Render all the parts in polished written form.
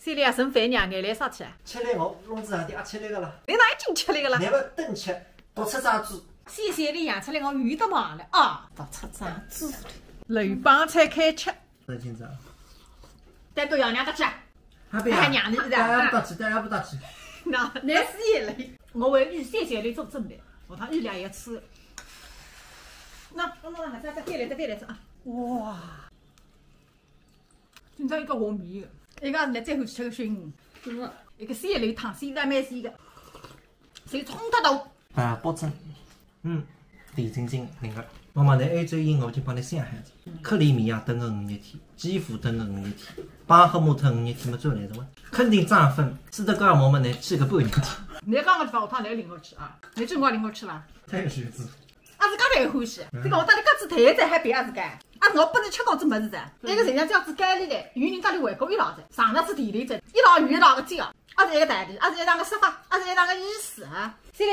这里啊，剩饭娘眼来啥去？吃力我笼子上底也吃力个了。你哪已经吃力个了？你不等吃，多吃张猪。谢谢你养出来我鱼的嘛了啊！多吃张猪。雷帮菜开吃。真紧张。带到爷娘家去。还娘你的。还不到去，还不到去。那是也累。我为预谢谢你做准备，我他日俩也吃。那，再来吃啊！哇！今朝一个黄面的，一个来最后吃个熏，一个鲜肉汤，鲜的蛮鲜的，谁冲他头？啊，保证，甜津津那个。妈妈，那 A 周一我已经帮你想好了，克里米亚等个5日天，基辅等个5日天，巴赫姆特5日天，么最后来什么？肯定涨分，斯德哥尔摩么能去个半日天。你刚刚把我汤来领我吃啊？你真我领我吃啦？太有趣子。阿是介来欢喜，这个我打你家子台在海边阿是介，阿是我本来吃高子么子噻。那个人家这样子改里来，与人家里回国一老子，上那次地雷针，一老远一老个近啊，阿是一个代理，阿是一档个司法，阿是一档个医师啊。小丽，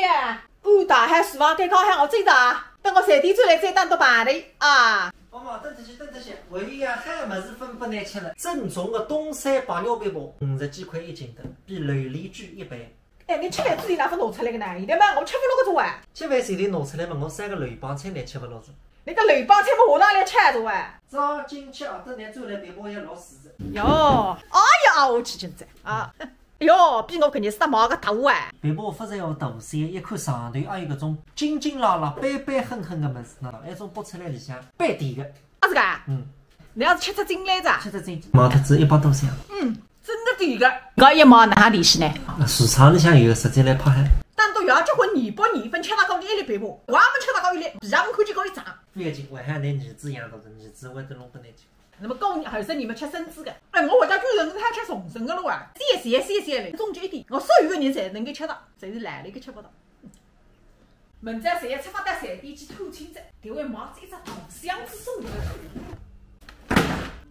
搬大海厨房改高向我追着啊，等我3点钟来再当到排队啊。妈妈，等这些，为呀海么子分不难吃了，正宗的东山白肉背包，50几块1斤的，比琉璃居1倍。哎，你吃饭自己哪副拿出来个呢？现在嘛，我吃不落个做啊。吃饭谁得拿出来嘛？我3个雷帮菜来吃不落子。那个雷帮菜嘛，我哪来吃做啊？早进去啊，等你做来背包也老死的。哟，哎呀，我去现在啊！哟，比我肯定是大毛个大啊！背包发展要大些，一看上头还有搿种筋筋拉拉、板板狠狠的么子，那种剥出来里向板底的。啊，是个？你要是吃出筋来着？吃出筋，毛头子100多箱。真的底个。搿一毛哪联系呢？市场里向有，实际来拍海。当到要结婚年包年份，吃那高一粒背包，我也没吃那高一粒，皮上看见高一张。不要紧，为啥拿儿子养大的？儿子会得弄不难吃。那么高后生你们吃生子的，哎，我回家居然是他吃重生的了哇！谢嘞，终究一点，我所有的人侪能够吃到，侪是来了个吃不到。门在谁也出发到3点去偷亲子，这位毛子一只大箱子送的。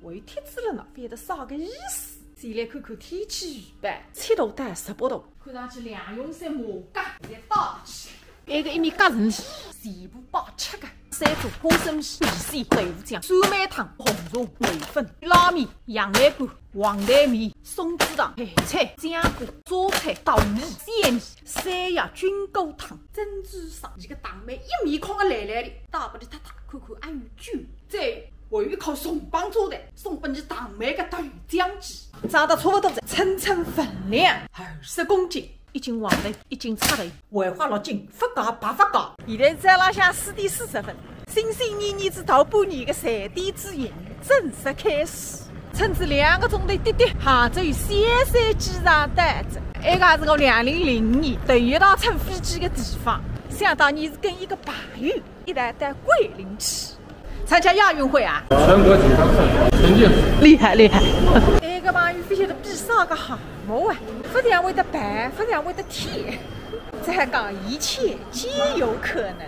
为帖子了呢，变得啥个意思？再来看看天气预报，7度到18度，看上去两用山马甲在打起。一个1米80米，全部87个。3做花生米、米线、豆腐酱、酸梅汤、红茶、味粉、拉面、羊奶干、黄带面、松子糖、咸菜、酱瓜、榨菜、豆米、鲜米、山药、菌菇汤、珍珠沙。一个糖妹1米宽的来里，大不里塌塌，看看还有酒。再还有一口松绑炸蛋，送给你糖妹个豆浆鸡，长得差不多的，称分量20公斤。1斤黄豆，1斤菜头，槐花6斤，发酵白发酵。现在在浪向4点40分，新年至大半年的3点之夜正式开始。趁至2个钟头滴滴，杭州有仙山机场搭着，这个是我2005年第一趟乘飞机的地方。想当年是跟一个朋友一起到桂林去参加亚运会啊，全国锦标赛成绩厉害。这个朋友非晓得比啥个项目啊，不但会得办，不但会得踢，再讲一切皆有可能。